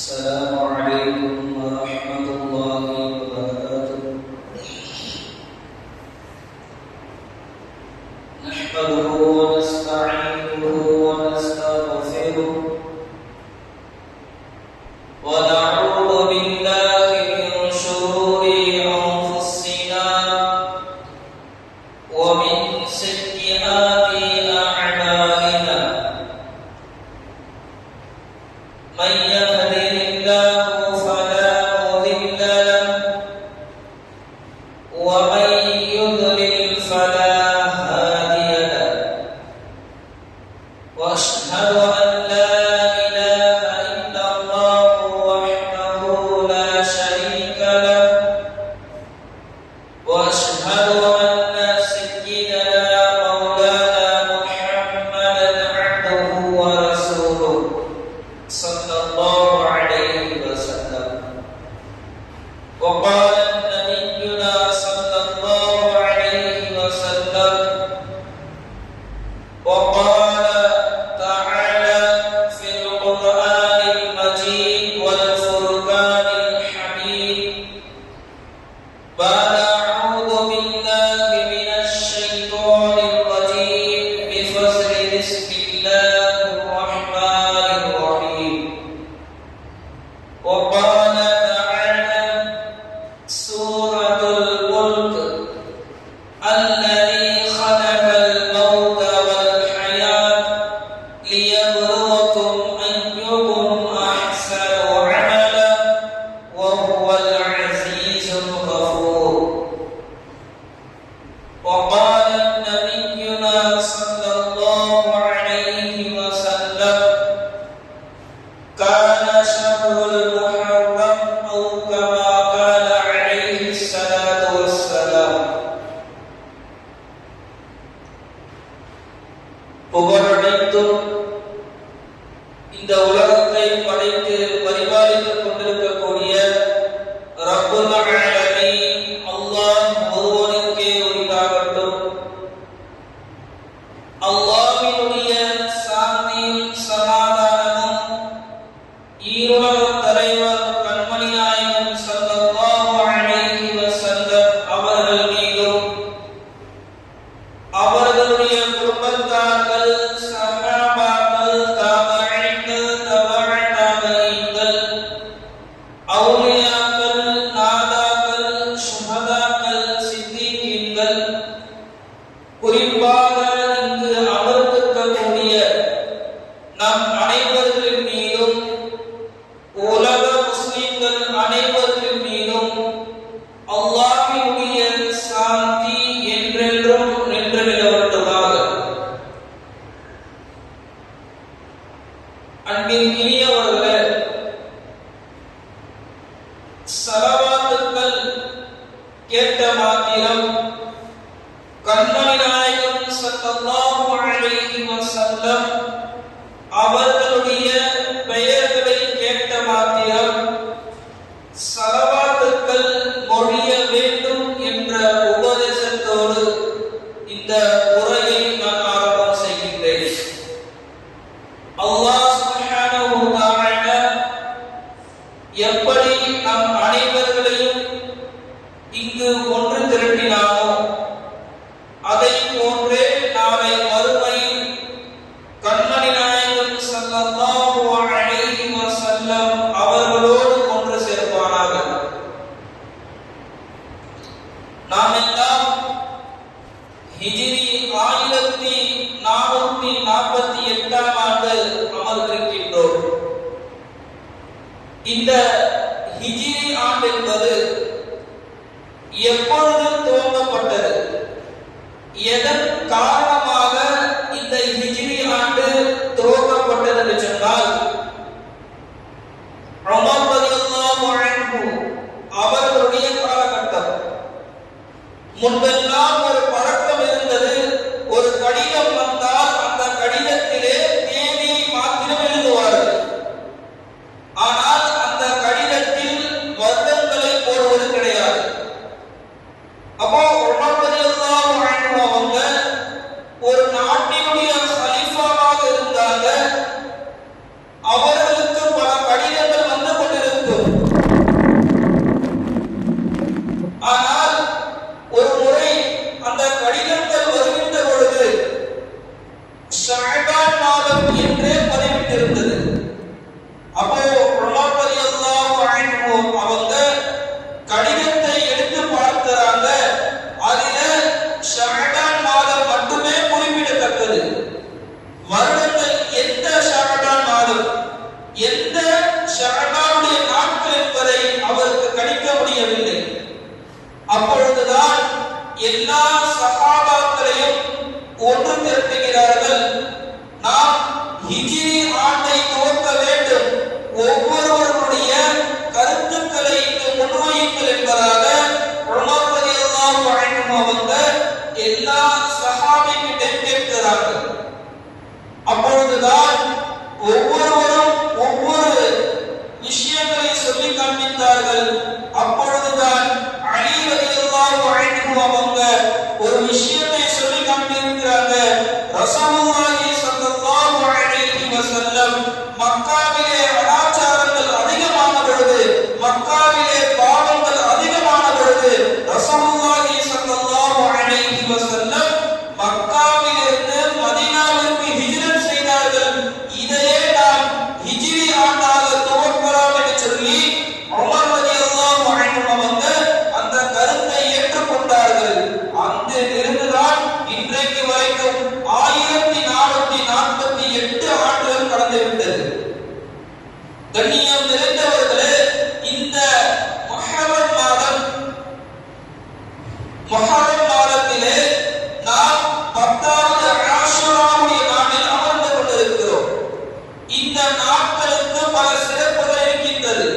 السلام عليكم ورحمة الله وبركاته. نحمده ونستعينه ونستغفره ونعوذ بالله من شرور أنفسنا ومن سيئات أعمالنا. من يهده الله فلا مضل له ومن يضلل فلا هادي له. واشهد ان لا اله الا الله وحده لا شريك له. واشهد ان سيدنا مولانا محمدا عبده ورسوله صلى الله عليه وسلم. وقال نبينا صلى الله عليه وسلم وقال تعالى في القرآن المجيد والفرقان الحميد بعد أعوذ بالله من الشيطان الرجيم بفضل بسم الله الرحمن الرحيم. وقال تعالى سورة الملك الذي خلق الموت والحياة ليبلوكم أيكم أحسن عملا وهو العزيز الغفور. وقال نبينا صلى الله عليه وسلم كان شهر المحرم أو كما قال عليه الصلاة والسلام. புகழனைத்தும் இந்த உலகத்தை படைத்து பரிபாலித்துக் கொண்டிருக்கக்கூடிய ரப்புல் ஆலமீன் அல்லாஹ் ஒருவனுக்கே உரித்தாகட்டும். அல்லாஹ்வினுடைய சாந்தியும் சமாதானமும் ஈருலகத் தலைவர் கண்மணி நாயகம் ஸல்லல்லாஹு அலைஹி வஸல்லம் அவர்கள் மீதும் அவர்களுடைய குடும்பத்தார்கள் சஹாபாக்கள் தாபிஈன்கள் தபஅ தாபிஈன்கள் அவுலியாக்கள் நாதாக்கள் ஷுஹதாக்கள் சித்தீகீன்கள் குறிப்பாக இங்கு அமர்ந்திருக்கக்கூடிய நம் அனைவரின் மீதும் உலக முஸ்லிம்கள் அனைவரின் மீதும் அல்லாஹ்வினுடைய சாந்தி என்றென்றும் நின்று நிலவட்டுமாக. அன்பின் இனியவர்களே, ஸலவாத்துக்கள் கேட்ட மாத்திரம் கண்மணி நாயகம் ஸல்லல்லாஹு அலைஹி வஸல்லம் அவர்களுடைய பெயர்களை கேட்ட மாத்திரம் ஸலவாத்துக்கள் மொழிய வேண்டும் என்ற உபதேசத்தோடு இந்த உரையை நான் ஆரம்பம் செய்கின்றேன். அல்லாஹ் சுப்ஹானஹு வ தஆலா எப்படி நம் அனைவர்களையும் இங்கு ஒன்று திரட்டினானோ அதை போன்றே நாளை மறுமையில் கண்மணி நாயகம் ஸல்லல்லாஹு அலைஹி வஸல்லம் அவர்களோடு ஒன்று சேர்ப்பானாக. நாம் எல்லாம் ஹிஜ்ரி 1448 ஆண்டு அமர்ந்திருக்கின்றோம். இந்த ஹிஜ்ரி ஆண்டு என்பது எப்பொழுது துவங்கப்பட்டது, எதன் காரணமாக இந்த ஹிஜ்ரி ஆண்டு துவங்கப்பட்டது என்று சொன்னால், உமர் ரலியல்லாஹு அன்ஹு அவர்களுடைய காலகட்டம். முன்பெல்லாம் ஒரு பழக்கம் இருந்தது, ஒரு கடிதம் வந்தால் அந்த கடிதத்திலே தேதியை மாத்திரம் எழுதுவார்கள். ஆனால் அந்த கடிதத்தில் வருடங்களை போடுவது கிடையாது. அப்போ உமர் ரலியல்லாஹு அன்ஹு அவங்க ஒரு நாட்டினுடைய கலீஃபாவாக இருந்தாங்க. அவர்களுக்கு பல கடிதங்கள் வந்து அவங்க கடிதத்தை எடுத்து பார்க்கிறாங்க. அதில ஷஅபான் மாதம் மட்டுமே குறிப்பிடத்தக்கது. வருடங்கள் எந்த ஷஅபான் மாதம், எந்த ஷஅபானுடைய நாட்கள் என்பதை அவருக்கு கணிக்க முடியவில்லை. அப்பொழுதுதான் எல்லா சஹாபாக்களையும் ஒன்று திரட்டுகிறார்கள். நாம் ஹிஜ்ரி ஆண்டை துவக்க வேண்டும், ஒவ்வொருவருடைய கருத்துக்களை முன்வையுங்கள் என்பதாக உமர் ரலியல்லாஹு அன்ஹு அவங்க எல்லா சஹாபிகிட்டையும் கேட்கிறார்கள். அப்பொழுதுதான் ஒவ்வொருவரும் ஒவ்வொரு விஷயங்களை சொல்லி காண்பித்தார்கள். அப்பொழுதுதான் அலி ரலியல்லாஹு அன்ஹு அவங்க ஒரு விஷயத்தை சொல்லி காண்பிக்கிறாங்க. ரசூலுல்லாஹி ஸல்லல்லாஹு அலைஹி வஸல்லம் மக்காவிலே அனாச்சாரங்கள் அதிகமான பொழுது, மக்காவிலே பாவங்கள் அதிகமான பொழுது ரசூலுல்லாஹி ஸல்லல்லாஹு அலைஹி வஸல்லம் மக்காவிலிருந்து மதீனாவிற்கு ஹிஜ்ரத் செய்தார்கள். இதையே நாம் ஹிஜ்ரி ஆண்டாக துவக்கலாம் என்று சொல்லி உமர் ரலியல்லாஹு அன்ஹு அவங்க அந்த கருத்தை ஏற்றுக்கொண்டார்கள். அங்கிருந்துதான் இன்றைக்கு வரைக்கும் 1448 ஆண்டுகள் கடந்துவிட்டது. கண்ணியம் நிறைந்தவர்களே, இந்த முஹர்ரம் மாதத்திலே நாம் 10வது ஆஷுராவுடைய நாளில் அமர்ந்து கொண்டிருக்கிறோம். இந்த நாட்களுக்கு பல சிறப்புகள் இருக்கின்றது.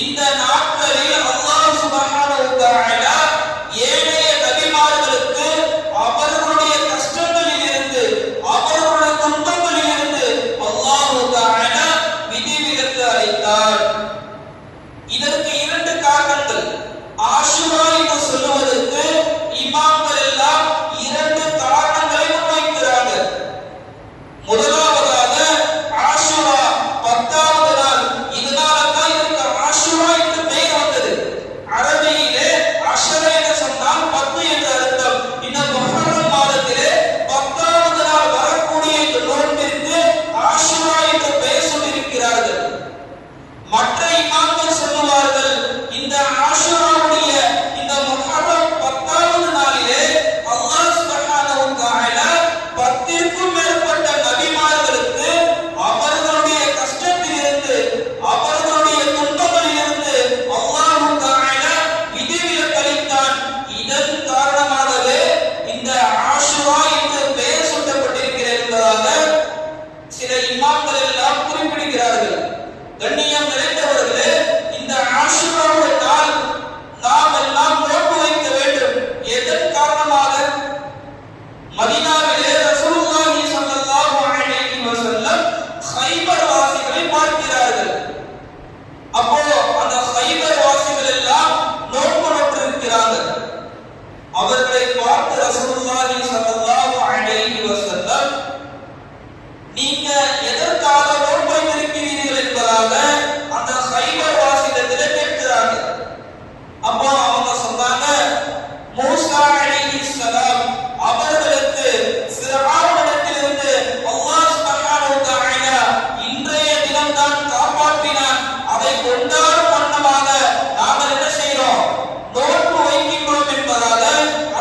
இந்த நாட்களில் அல்லாஹ் சுப்ஹானஹு வ தஆலா ஏனைய நபிமார்களுக்கு அவர்களுடைய கஷ்டங்களில் இருந்து, அவர்களுடைய துன்பங்களில் இருந்து அல்லாஹ் தஆலா விதிவிலக்கு அளித்தார். இதற்கு 2 காரணங்கள். ஆஷுரா என்று சொல்லுவதற்கு இமாம்கள் எல்லாம் 2 காரணங்களை முன்வைக்கிறாங்க. முதலாவதாக ஆஷுரா 10வது நாள். இதனால தான் இதற்கு ஆஷுரா என்று பெயர் வந்தது. அரபியிலே அஷர என்று சொன்னால் 10 என்று அர்த்தம். இந்த முஹர்ரம் மாதத்திலே 10வது நாள் வரக்கூடிய இந்த நோன்பிற்கு ஆஷுரா என்று பெயர் சொல்லியிருக்கிறார்கள். மற்ற இமாம்கள் சொல்லுவார்கள், இந்த ஆஷுராவுடைய இந்த முஹர்ரம் 10வது நாளிலே அல்லாஹ் சுப்ஹானஹு வ தஆலா 10க்கும் மேற்பட்ட நபிமார்களுக்கு அவர்களுடைய கஷ்டத்திலிருந்து, அவர்களுடைய துன்பங்களிலிருந்து அல்லாஹ் தஆலா விதிவிலக்கு அளித்தான். இதன் காரணமாகவே இந்த ஆஷுரா என்று பெயர் சூட்டப்பட்டிருக்கிறது என்பதாக சில இமாம்கள் எல்லாம் குறிப்பிடுகிறார்கள். கண்ணியம் நிறைந்தவர்களே, இந்த ஆஷுராவுடைய நாள் நாம் எல்லாம் நோன்பு வைக்க வேண்டும். எதன் காரணமாக? மதீனாவிலே ரசூலுல்லாஹி ஸல்லல்லாஹு அலைஹி வஸல்லம் கைபர் வாசிகளை பார்க்கிறார்கள். அப்போ அந்த கைபர் வாசிகள் எல்லாம் நோன்பு நோற்றிருக்கிறார்கள். அவர்களை பார்த்து ரசூலுல்லாஹி ஸல்லல்லாஹு அலைஹி வஸல்லம், நீங்க எதற்காக நோன்பு வைத்திருக்கிறீர்கள் என்பதாக அந்த கைபர் வாசிகளிடத்திலே கேட்கிறாங்க. அப்போ அவங்க சொன்னாங்க, மூசா அலைஹிஸ்ஸலாம் அவர்களுக்கு ஃபிரௌனிடத்திலிருந்து அல்லாஹ் சுப்ஹானஹு வ தஆலா இன்றைய தினம் தான் காப்பாற்றினான். அதை கொண்டாடும் வண்ணமாக நாங்கள் என்ன செய்கிறோம்? நோன்பு வைக்கின்றோம் என்பதாக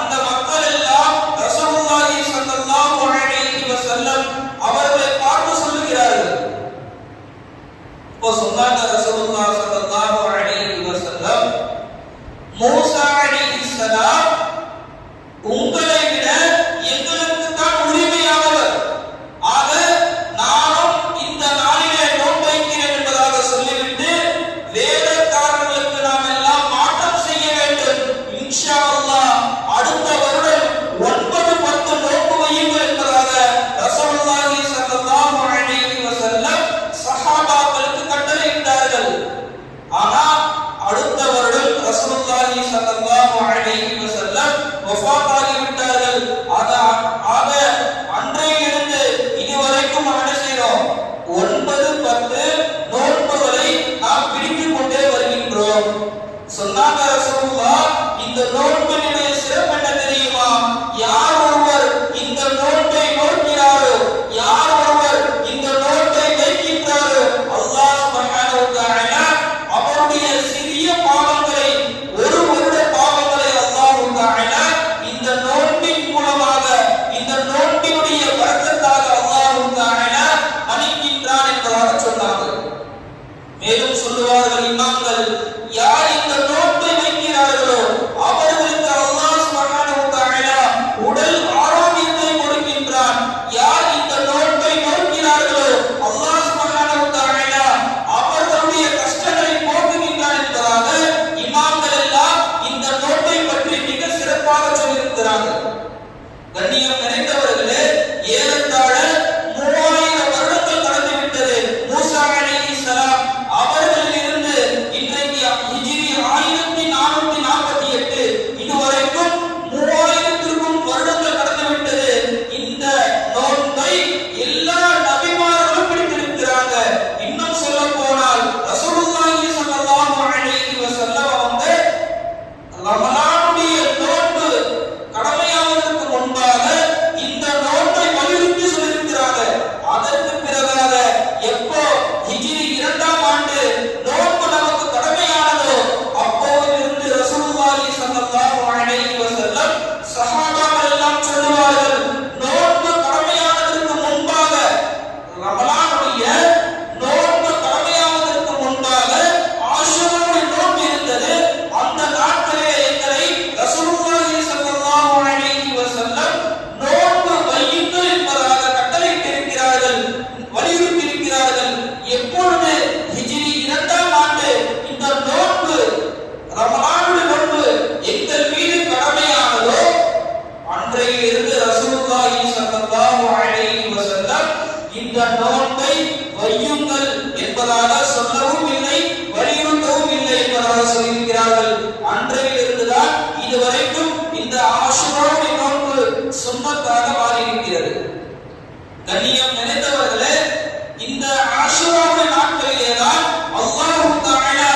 அந்த மக்கள் எல்லாம் ரசூலுல்லாஹி ஸல்லல்லாஹு அலைஹி வஸல்லம் அவர்களை பார்த்து சொல்லுகிறார்கள். இப்போ சொன்னாங்க ரசூலுல்லாஹி ஸல்லல்லாஹு அலைஹி வஸல்லம், மூசா அலைஹிஸ்ஸலாம் உங்களை விட எங்களுக்கு தான் உரிமையானவர். ஆக நானும் இந்த நாளிலே நோன்பு வைக்கிறேன் என்பதாக சொல்லிவிட்டு வேதக்காரர்களுக்கு நாம் எல்லாம் மாற்றம் செய்ய வேண்டும். இன்ஷா அல்லாஹ் அடுத்த வருடம் 9-10 நோன்பு வையுங்கள் என்பதாக ரசூலுல்லாஹி ஸல்லல்லாஹு அலைஹி வஸல்லம் சஹாபாக்களுக்கு கட்டளையிட்டார்கள். ஆனால் அடுத்த வருடம் ரசூலுல்லாஹி ஸல்லல்லாஹு அலைஹி வஸல்லம் வஃபாத் ஆகிவிட்டார்கள். ஆக அன்றையிலிருந்து இதுவரைக்கும் நாம் என்ன செய்கிறோம்? 9-10 நோன்புகளை நாம் பிடித்துக் கொண்டே வருகின்றோம். சொன்னாங்க ரசூலுல்லாஹ், இந்த நோன்பினுடைய சிறப்பு என்ன தெரியுமா? யார் ஒருவர் இந்த நோன்பை நோக்கிறாரோ, யார் ஒருவர் இந்த நோன்பை வைக்கின்றாரோ, அல்லாஹ் சுப்ஹானஹு வ தஆலா அவருடைய வரைக்கும் இந்த ஆஷுராவுடைய நோன்பு சுன்னத்தாக மாறி இருக்கிறது. கண்ணியம் நிறைந்தவர்களே, இந்த ஆஷுராவுடைய நாட்களிலே தான் அல்லாஹ் தஆலா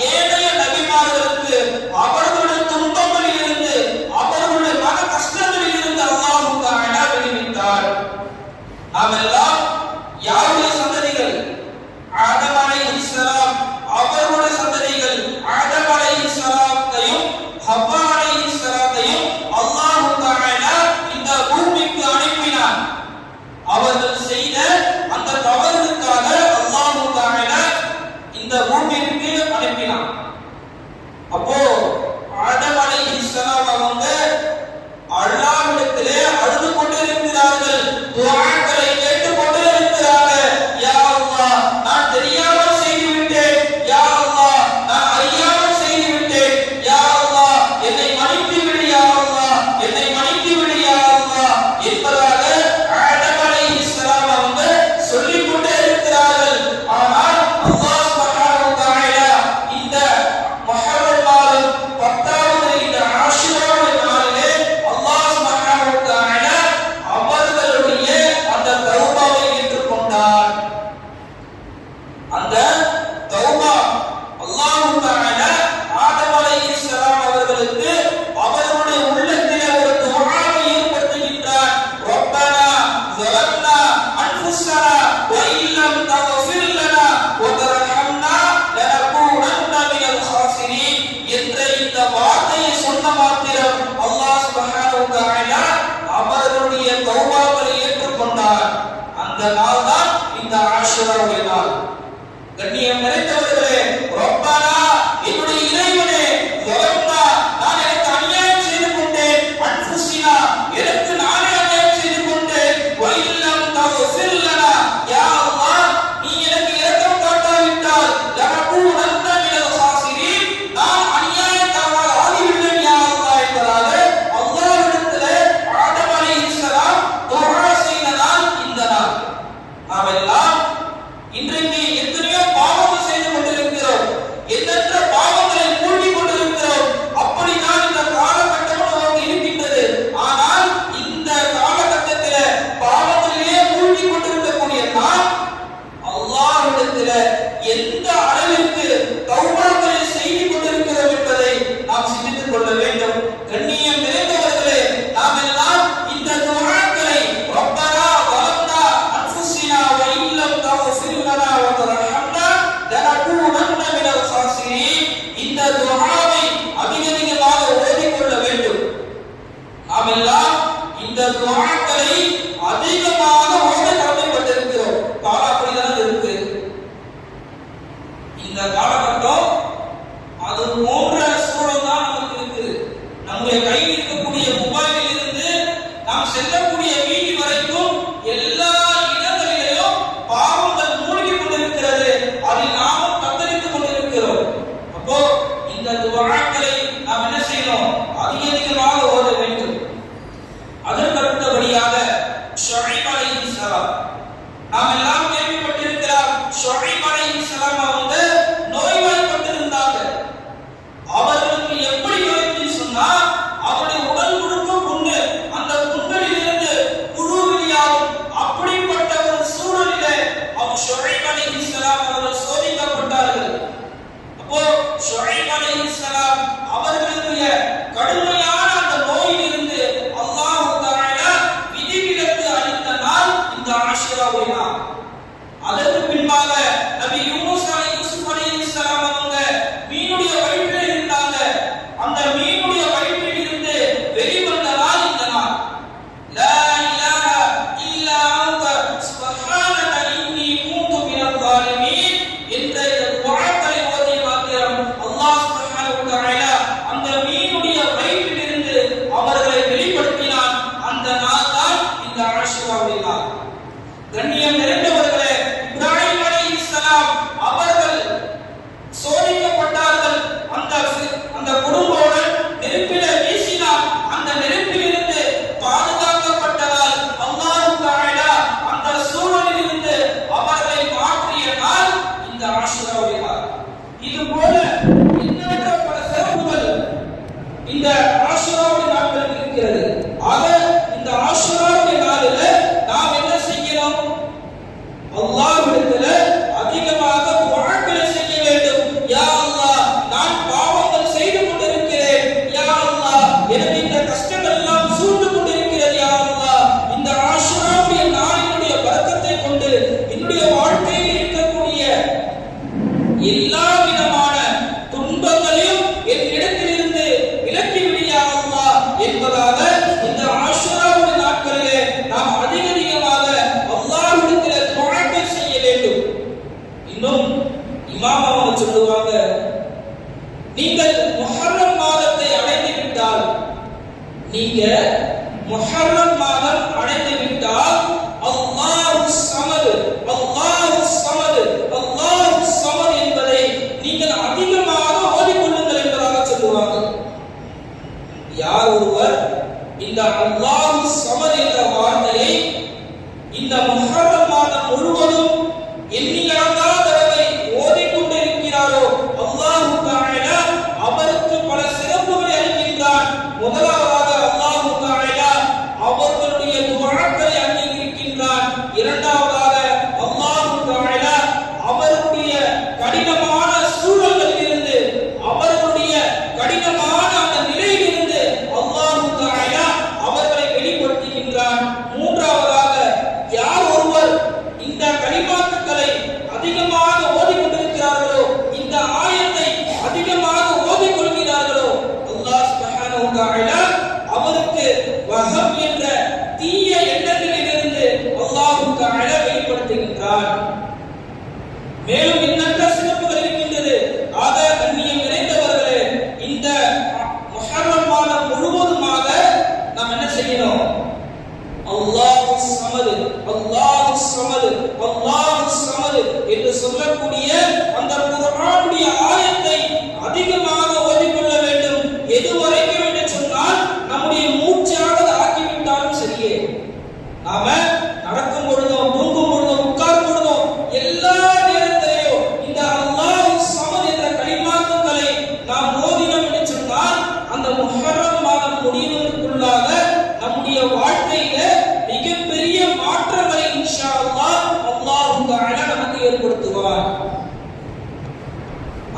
ஏனைய நபிமார்களுக்கு அவர்களுடைய துன்பங்களில் இருந்து அவர்களுடைய மன கஷ்டங்களில் இருந்து அல்லாஹ் தஆலா விடுவித்தார். நாமெல்லாம் யாருடைய சந்ததிகள்? ஆதம் அலைஹிஸ்ஸலாம் அவர்களுடைய சந்ததிகள். ஆதம் அலைஹிஸ்ஸலாத்தையும் ஹவ்வா அலைஹிஸ்ஸலாத்தையும் அல்லாஹ் தஆலா இந்த பூமிக்கு அனுப்பினார். அவர்கள் செய்த அந்த தவறுக்காக அல்லாஹ் தஆலா இந்த பூமிக்கு அனுப்பினார். அப்போ ஆதம் அலைஹிஸ்ஸலாம் அவங்க அல்லாஹ்விடத்திலே அழுது கொண்டிருக்கிறார்கள், துஆக்களை கேட்டுக் கொண்டிருக்கிறார்கள். யா அல்லாஹ், நான் தெரியாமல் செய்து விட்டேன். யா அல்லாஹ், நான் அறியாமல் செய்து விட்டேன். யா அல்லாஹ், என்னை மன்னித்து விடு. யா அல்லாஹ், என்னை மன்னித்து விடு. யா அல்லாஹ் என்பதாக ஆதம் அலைஹிஸ்ஸலாம் அவங்க சொல்லிக் கொண்டே இருக்கிறார்கள். ஆனால் அல்லாஹ் சுப்ஹானஹு வ தஆலா இந்த முஹர்ரம் மாதம் 10வது இந்த ஆஷுராவுடைய நாளிலே அல்லாஹ் சுப்ஹானஹு வ தஆலா அவர்களுடைய அந்த தௌபாவை ஏற்றுக்கொண்டார். அந்த தௌபா அல்லாஹ் தஆலா ஆதம் அலைஹிஸ்ஸலாம் அவர்களுக்கு அவர்களுடைய உள்ளத்திலே ஒரு துஆவை ஏற்படுத்துகின்றார். ரப்பனா ஸலம்னா அன்ஃபுஸனா வ இல்லம் தக்ஃபிர் லனா வ தர்ஹம்னா லனகூனன்ன மினல் ஹாஸிரீன் என்ற இந்த வார்த்தையை சொன்ன மாத்திரம் அல்லாஹ் சுப்ஹானஹு வ தஆலா அவர்களுடைய தௌபாக்களை ஏற்றுக்கொண்டார். அந்த நாள் தான் இந்த ஆஷுராவுடைய நாள். கண்ணியம் நிறைந்தவர்களே, ரப்பனா என்னுடைய இறைவனே, ஸலம்னா நான் எனக்கு அநியாயம் செய்து கொண்டேன், அன்ஃபுஸினா எனக்கு நானே அநியாயம் செய்து கொண்டேன், வ இல்லம் தக்ஃபிர் லனா யா அல்லாஹ் நீ எனக்கு இரக்கம் காட்டாவிட்டால் லனகூனன்ன மினல் ஹாஸிரீன் நான் அநியாயக்காரனாக ஆகிவிடுவேன் யா அல்லாஹ் என்பதாக அல்லாஹ்விடத்திலே ஆதம் அலைஹிஸ்ஸலாம் துஆ செய்த நாள் இந்த நாள். நாமெல்லாம் இன்றைக்கு எத்தனையோ பாவங்கள் செய்து கொண்டிருக்கிறோம், எண்ணற்ற பாவங்களை மூழ்கிக் கொண்டிருக்கிறோம். அப்படிதான் இந்த காலகட்டம் நமக்கு இருக்கின்றது. ஆனால் இந்த காலகட்டத்திலே பாவங்களிலே மூழ்கிக் கொண்டிருக்கக்கூடிய நாம் அல்லாஹ்விடத்திலே எந்த அளவிற்கு தௌபாக்களை செய்து கொண்டிருக்கிறோம் என்பதை நாம் சிந்தித்துக் கொள்ள வேண்டும். கண்ணியம் நிறைந்தவர்களே, நாம் எல்லாம் இந்த துஆக்களை ரப்பனா ஸலம்னா அன்ஃபுஸினா வ இல்லம் தக்ஃபிர் லனா வ தர்ஹம்னா லனகூனன்ன மினல் ஹாஸிரீன் இந்த துஆவை அதிகமாக ஓதிக்கொள்ள வேண்டும். நாம் எல்லாம் இந்த துஆக்களை அதிகமாக ஓத கடமைப்பட்டிருக்கிறோம். காலம் அப்படிதான் இருக்கு. இந்த காலகட்டம் அது போன்ற சூழல் தான் நமக்கு இருக்குது. நம்முடைய கையில் இருக்கக்கூடிய மொபைலில் இருந்து நாம் செல்லக்கூடிய வீதி வரைக்கும் எல்லா இடங்களிலும் பாவங்கள் மூழ்கி கொண்டிருக்கிறது. அதில் நாமும் தத்தளித்துக் கொண்டிருக்கிறோம். அப்போ இந்த துஆக்களை நாம் என்ன செய்யணும்? அதிகமாக ஓத வேண்டும். அதற்கு அடுத்தபடியாக ஷுஐப் அலைஹிஸ்ஸலாம் நாம் எல்லாம் கேள்விப்பட்டிருக்கிறோம். ஷுஐப் அலைஹிஸ்ஸலாம் அவங்க நோய்வாய்ப்பட்டிருந்தாங்க. அவர்களுக்கு எப்படி நோய்னு சொன்னா அவருடைய முஹர்ரம் மாதத்தை அடைந்து விட்டால், நீங்க முஹர்ரம் மாதம் அடைந்து விட்டால் அல்லாஹு ஸமத், அல்லாஹு ஸமத், அல்லாஹு ஸமத் என்பதை நீங்கள் அதிகமாக ஓதிக்கொள்ளுங்கள் என்பதாக சொல்லுவாங்க. யார் ஒருவர் இந்த அல்லாஹு ஸமத் என்ற வார்த்தையை இந்த முஹர்ரம் மாதம் முழுவதும் எண்ணிலடங்காத தடவை ஓதிக்கொண்டிருக்கிறாரோ அல்லாஹ் தஆலா அவருக்கு பல சிறப்புகளை அளிக்கின்றான். முதலாவதாக அல்லாஹ் தஆலா அவர்களுடைய துஆக்களை அங்கீகரிக்கின்றான். இரண்டாவதாக அல்லாஹ் தஆலா அவருடைய கடினமான சூழல்களிலிருந்து, அவர்களுடைய கடினமான அந்த நிலையிலிருந்து அல்லாஹ் தஆலா அவர்களை வெளிப்படுத்துகின்றான். மூன்றாவதாக யார் ஒருவர் இந்த கலிமாத்துக்களை அதிகமாக ஓதிக்கொண்டிருக்கிறார்களோ, இந்த ஆயத்தை அதிகமாக ஓதிக்கொள்கிறார்களோ, அல்லாஹ் சுப்ஹானஹு வ தஆலா அவருக்கு வஹம் என்ற தீய எண்ணங்களிலிருந்து அல்லாஹ் தஆலா வெளிப்படுத்துகின்றார். மேலும் இன்னற்ற சிறப்புகள் இருக்கின்றது. ஆக கண்ணியம் நிறைந்தவர்களே, இந்த முஹர்ரம் மாதம் முழுவதுமாக நாம் என்ன செய்யணும்? அல்லாஹு ஸமத், அல்லாஹு ஸமத், அல்லாஹு ஸமத் என்று சொல்லக்கூடிய அந்த குர்ஆனுடைய ஆயத்தை அதிகமாக ஓதிக்கொள்ள வேண்டும். எதுவரைக்கும் என்று சொன்னால், நம்முடைய மூச்சாக ஆக்கிவிட்டாலும் சரியே, நாம நடக்கும் பொழுதும் தூங்கும் பொழுதும் உட்கார்ந்து பொழுதும் எல்லா நேரத்திலேயும் இந்த அல்லாஹு ஸமத் என்ற கலிமாத்துக்களை நாம் ஓதினோம் என்று சொன்னால், அந்த முஹர்ரம் மாதம் முடிவதற்குள்ளாக நம்முடைய வாழ்க்கையில மிகப்பெரிய மாற்றங்களை இன்ஷா அல்லாஹ் அல்லாஹ் தஆலா நமக்கு ஏற்படுத்துவார்.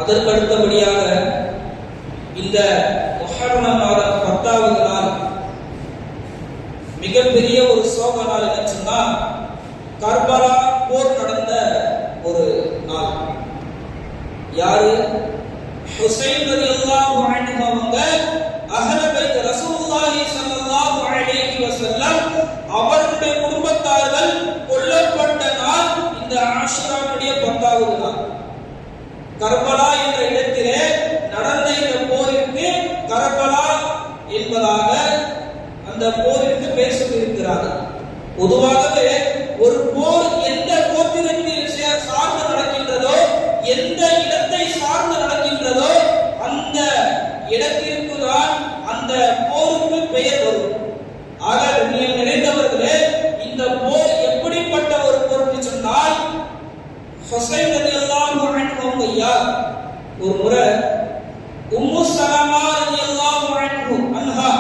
அதற்கு அடுத்தபடியாக இந்த முஹர்ரம் மாதம் 10வது நாள் மிகப்பெரிய ஒரு சோக நாள். என்ன சொன்னா, கர்பலா போர் நடந்த ஒரு நாள். யாரு? ஹுசைன் ரலியல்லாஹு அன்ஹு அவங்க அஹ்ல பைத் ரசூலுல்லாஹி ஸல்லல்லாஹு அலைஹி வஸல்லம் அவர்களுடைய குடும்பத்தார்கள் கொல்லப்பட்ட நாள் இந்த ஆஷுராவுடைய 10வது நாள். கர்பலா என்ற இடத்திலே நடந்த இந்த போருக்கு கர்பலா என்பதாக அந்த போருக்கு பெயர் சொல்லியிருக்கிறார்கள். பொதுவாகவே ஒரு போர் எந்த கோத்திரத்தில் சார்ந்து நடக்கின்றதோ, எந்த இடத்தை சார்ந்து நடக்கின்றதோ, அந்த இடத்திற்கு தான் அந்த போருக்கு பெயர் வரும். ஆக நீங்கள் நிறைந்தவர்களே, இந்த போர் எப்படிப்பட்ட ஒரு போர் என்று சொன்னால், ஹுசைன் ரலியல்லாஹு அன்ஹு அவங்க யார்? ஒரு முறை உம்மு சலமா ரலியல்லாஹு அன்ஹா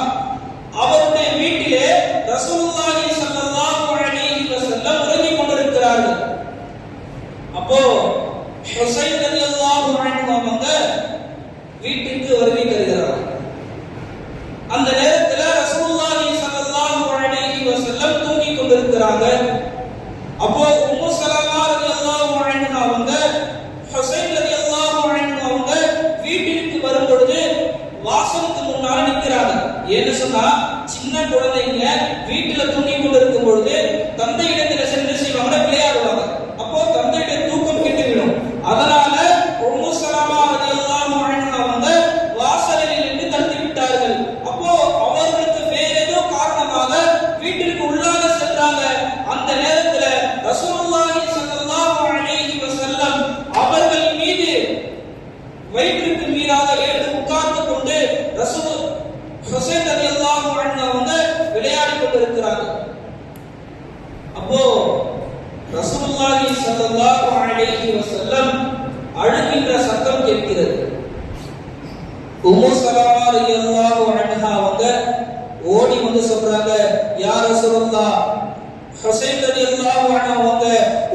அவருடைய வீட்டிலே ரசூலுல்லாஹி ஸல்லல்லாஹு அலைஹி வஸல்லம் உறங்கிக் கொண்டிருக்கிறார்கள். அப்போ ஹுசைன் ரலியல்லாஹு அன்ஹு அவங்க வீட்டுக்கு வருகை தருகிறார்கள். அந்த நேரத்தில் ரசூலுல்லாஹி ஸல்லல்லாஹு அலைஹி வஸல்லம் தூங்கிக் கொண்டிருக்கிறாங்க. அப்போ உம்மு சலமா ரலியல்லாஹு அன்ஹா அவங்க ஹுசைன் ரலியல்லாஹு அன்ஹு அவங்க வீட்டிற்கு வரும் பொழுது வாசலுக்கு முன்னால நிற்கிறாங்க. ஏன்னு சொன்னா, சின்ன குழந்தைங்க வீட்டுல தூங்கி கொண்டிருக்கும் பொழுது தந்தை இடத்துல சென்று செய்வாங்க, விளையாடுவாங்க. அப்போ தந்தையுடைய தூக்கம் கெட்டுவிடும். அதனால உம்மு சலமா ரலியல்லாஹு அன்ஹா அவங்க வாசலில் நின்று தடுத்து விட்டார்கள். அப்போ அவர்களுக்கு வேற ஏதோ காரணமாக வீட்டிற்கு உள்ளாக சென்றாங்க. அந்த நேரத்துல ரசூலுல்லாஹி ஸல்லல்லாஹு அலைஹி வஸல்லம் அவர்கள் மீது வயிற்றுக்கு மீதாக ஏறி உட்கார்ந்து கொண்டு ரசூல் ஹுசைன் ரலியல்லாஹு அன்ஹு அவங்க விளையாடிக் கொண்டிருக்கிறாங்க. அப்போ ரசூலுல்லாஹி ஸல்லல்லாஹு அலைஹி வஸல்லம் அழுகின்ற சத்தம் கேட்கிறது. உம்மு சலமா ரலியல்லாஹு அன்ஹா அவங்க ஓடி வந்து சொல்றாங்க, யா ரசூலுல்லாஹ், ஹுசைன் ரலியல்லாஹு அன்ஹு அவங்க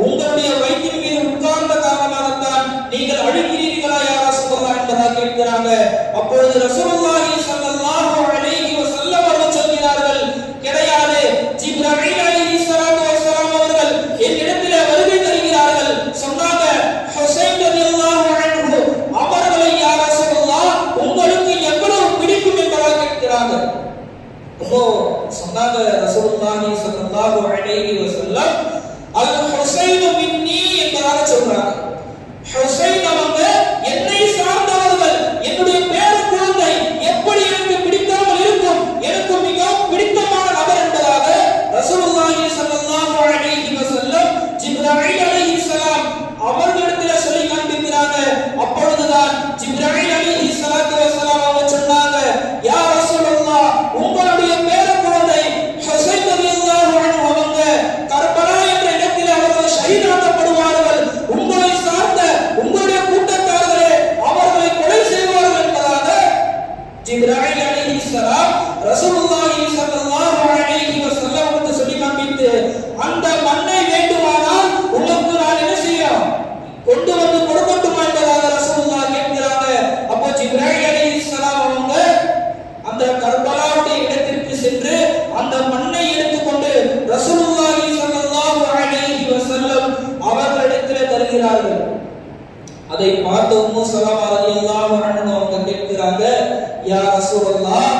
உங்களுடைய வயிற்றின் மீது உட்கார்ந்த காரணமாகத்தான் நீங்கள் அழுகிறீர்களா யா ரசூலுல்லாஹ் என்பதாக கேட்கிறாங்க. அப்பொழுது ரசூலுல்லாஹி ஸல்லல்லாஹு அலைஹி வஸல்லம் அவர்கள் சொல்கிறார்கள், கிடையாது, ஜிப்ரீல் அலைஹிஸ்ஸலாத்து வஸ்ஸலாம் அவர்கள் என்னிடத்தில் வருகை தருகிறார்கள். சொன்னாங்க, ஹுசைன் ரலியல்லாஹு அன்ஹு அவர்களை யா ரசூலுல்லாஹ் உங்களுக்கு எவ்வளவு பிடிக்கும் என்பதாக கேட்கிறாங்க. அப்போ சொன்னாங்க ரசூலுல்லாஹி ஸல்லல்லாஹு அலைஹி வஸல்லம், அல் ஹுசைன் மின்னி என்பதாக சொல்றாங்க. ஹுசைன் அவங்க என்னை சார்ந்தவர்கள், என்னுடைய பேர குழந்தை ஜிப்ராயில் அலைஹிஸ்ஸலாம் ரசூலுல்லாஹி ஸல்லல்லாஹு அலைஹி வஸல்லம் சொல்லி காண்பித்து, அந்த மண்ணை வேண்டுமானால் உங்களுக்கு நான் என்ன செய்யணும், கொண்டு வந்து கொடுக்கட்டுமா என்பதாக ரசூலுல்லாஹ் கேட்கிறாங்க. அப்போ ஜிப்ராயில் அலைஹிஸ்ஸலாம் அவங்க அந்த கர்பலாவுடைய இடத்திற்கு சென்று அந்த மண்ணை எடுத்துக்கொண்டு ரசூலுல்லாஹி ஸல்லல்லாஹு அலைஹி வஸல்லம் அவர்களிடத்தில் தருகிறார்கள். அதை பார்த்த உம்மு சலமா ரலியல்லாஹு அன்ஹா அவங்க கேட்கிறாங்க, யா ரசூலல்லாஹ்,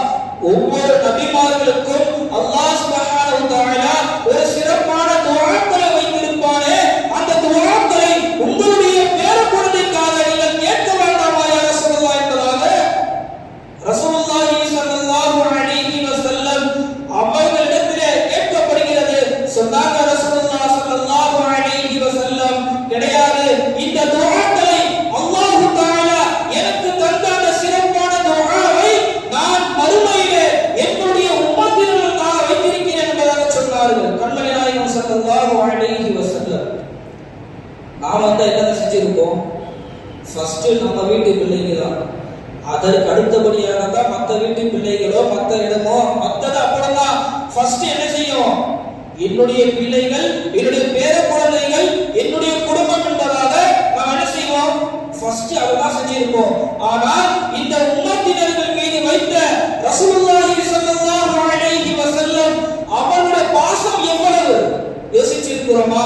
ஒவ்வொரு நபிமார்களுக்கும் அல்லாஹ் சுப்ஹானஹு வ தஆலா ஒரு சிறப்பான துஆக்களை வைத்திருப்பானே, அந்த துஆக்களை உங்களுடைய பேரக்குழந்தைக்காக நீங்கள் கேட்க வேண்டாமா யா ரசூலல்லாஹ் என்பதாக ரசூலுல்லாஹி ஸல்லல்லாஹு அலைஹி வஸல்லம் அவர்களிடத்திலே கேட்கப்படுகிறது. சொன்னாங்க ரசூலுல்லாஹ் ஸல்லல்லாஹு அலைஹி வஸல்லம், கிடையாது, இந்த துஆக்களை அல்லாஹ் தஆலா எனக்கு தந்த அந்த சிறப்பான துஆவை நான் மறுமையிலே என்னுடைய உம்மத்தினருக்காக வைத்திருக்கிறேன் என்பதாக சொன்னார்கள். கண்மணி நாயகம் ஸல்லல்லாஹு அலைஹி வஸல்லம். நாம என்ன செஞ்சிருக்கோம், ஃபர்ஸ்ட் நம்ம வீட்டு பிள்ளைங்க தான், அதற்கு அடுத்தபடியாக தான் மற்ற வீட்டு பிள்ளைகளோ மற்ற இடமோ மற்றது அப்புறம் தான். ஃபர்ஸ்ட் என்ன செய்யும், என்னுடைய பிள்ளைகள், என்னுடைய பேர குழந்தைகள், என்னுடைய குடும்பம் என்பதாக நாம் என்ன செய்வோம், ஃபர்ஸ்ட் அதெல்லாம் செஞ்சிருப்போம். ஆனால் இந்த உம்மத்தினர்கள் மீது வைத்த ரசூலுல்லாஹி ஸல்லல்லாஹு அலைஹி வஸல்லம் அவருடைய பாசம் எவ்வளவு யோசிச்சிருக்கிறோமா?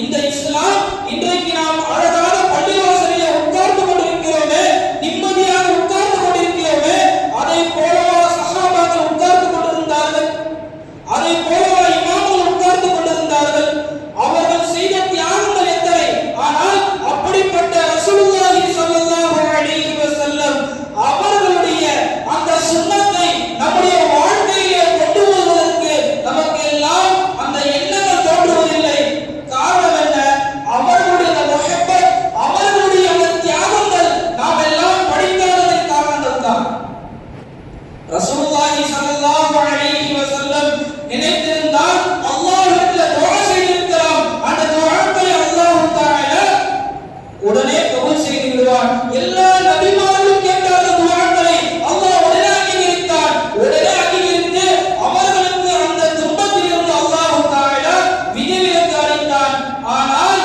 இந்த இஸ்லாம் இன்றைக்கு நாம் அழகான பள்ளிவாசலிலே உட்கார்ந்து கொண்டிருக்கிறோமே, நிம்மதியாக உட்கார்ந்து கொண்டிருக்கிறோமே, அதை போலவா சஹாபாக்கள் உட்கார்ந்து கொண்டிருந்தார்கள்? அதை போலவா இமாம்கள் உட்கார்ந்து கொண்டிருந்தார்கள்? அவர்கள் செய்த தியாகங்கள் எத்தனை! ஆனால் அப்படிப்பட்ட ரசூலுல்லாஹி ஸல்லல்லாஹு அலைஹி வஸல்லம் அவர்களுடைய அந்த சுன்னத்தை நம்முடைய வாழ்க்கையிலே கொண்டு வருவதற்கு நமக்கு எல்லாம் அந்த எண்ணங்கள் தோன்றுவதில்லை. காரணம் என்ன? அவர்களுடைய முஹப்பத், அவர்களுடைய அந்த தியாகங்கள் நாம் எல்லாம் படிக்காததன் காரணங்கள் தான். ரசூலுல்லாஹி ஸல்லல்லாஹு அலைஹி வஸல்லம் நினைத்திருந்தால் அல்லாஹ்விடத்தில் துஆ செய்திருக்கலாம். அந்த துஆக்களை அல்லாஹ் தஆலா உடனே கபூல் செய்து விடுவான். எல்லா நபிமார்களும் கேட்ட அந்த துஆக்களை அல்லாஹ் உடனே அங்கீகரித்தான். உடனே அங்கீகரித்து அவர்களுக்கு அந்த துன்பத்திலிருந்து அல்லாஹ் தஆலா விதிவிலக்கு அளித்தான். ஆனால்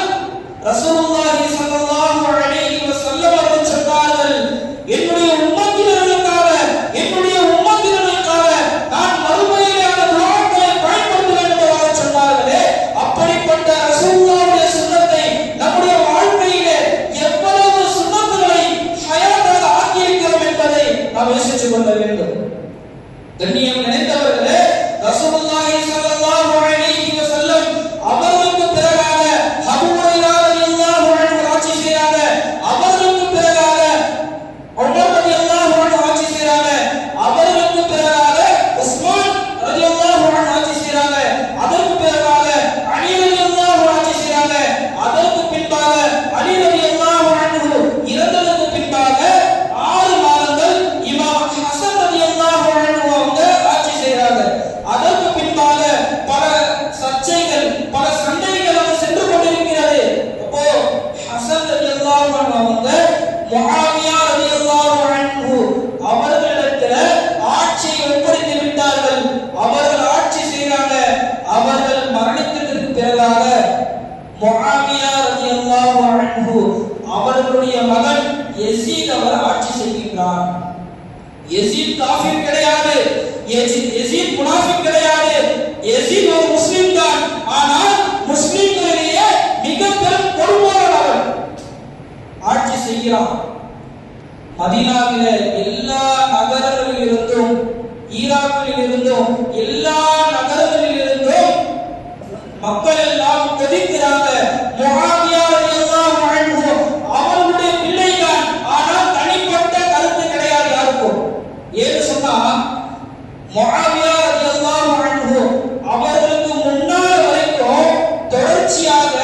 ரசூலுல்லாஹி ஸல்லல்லாஹு அலைஹி வஸல்லம் அவர்கள் சொன்னார்கள், என்னுடைய உம்மத்தினர்களுக்காக, என்னுடைய உம்மத்தினர்களுக்காக நான் மறுமையிலே அந்த துஆக்களை பயன்படுத்துவேன் என்பதாக சொன்னார்களே, அப்படிப்பட்ட ரசூலுல்லாஹுடைய சுன்னத்தை நம்முடைய வாழ்க்கையிலே எவ்வளவு சுன்னத்துகளை ஹயாத்தாக ஆக்கியிருக்கிறோம் என்பதை நாம் யோசித்துக் கொள்ள வேண்டும். கண்ணியம் நினைத்தவர்களே, ரசூலுல்லாஹி ஸல்லல்லாஹு அலைஹி வஸல்லம் அவர்களுக்கு பிறகாக அபூ ஹுரைரா ரலியல்லாஹு அன்ஹு ஆட்சி செய்றாங்க. அவர்களுக்கு பிறகாக உமர் ரலியல்லாஹு அன்ஹு ஆட்சி செய்றாங்க. அவர்களுக்கு பிறகாக உஸ்மான் ரலியல்லாஹு அன்ஹு ஆட்சி செய்றாங்க. அதற்கு பிறகாக அலி ரலியல்லாஹு ஆட்சி செய்றாங்க. அதற்கு பின்பாக அலி ரலியல்லாஹு அன்ஹு இறந்ததற்கு பின்பாக 6 மாதங்கள் இமாம் ஹசன் ரலியல்லாஹு அன்ஹு அவங்க ஆட்சி செய்றாங்க. அதற்கு பின்பாக பல சர்ச்சைகள், பல சண்டைகள் அங்கு சென்று கொண்டிருக்கிறது. அப்போ ஹசன் ரலியல்லாஹு அன்ஹு அவங்க முஆவியா ரலியல்லாஹு அன்ஹு அவர்களிடத்தில் ஆட்சியை ஒப்படைத்து விட்டார்கள். அவர்கள் ஆட்சி செய்றாங்க. அவர்கள் மரணித்ததற்கு பிறகாக முஆவியா ரலியல்லாஹு அன்ஹு அவர்களுடைய மகன் யஸீத் அவர் ஆட்சி செய்கிறார். யஸீத் காஃபிர் கிடையாது, யஸீத் முனாஃபிக் கிடையாது. யஸீத் ஒரு முஸ்லிம் தான். ஆனால் முஸ்லிம்களிலேயே மிக பெரும் கொடுமையாளர் அவர். ஆட்சி செய்கிறார். மதீனாவிலே எல்லா நகரங்களில் இருந்தும், ஈராக்கில் இருந்தும், எல்லா நகரங்களில் இருந்தும் மக்கள் எல்லாம் கொதிக்கிறாங்க. முஆவியா ரலியல்லாஹு அன்ஹு அவர்களுடைய பிள்ளைதான். ஆனால் தனிப்பட்ட கருத்து கிடையாது யாருக்கும். ஏன்னு சொன்னா, முஆவியா ரலியல்லாஹு அன்ஹு அவர்களுக்கு முன்னால் வரைக்கும் தொடர்ச்சியாக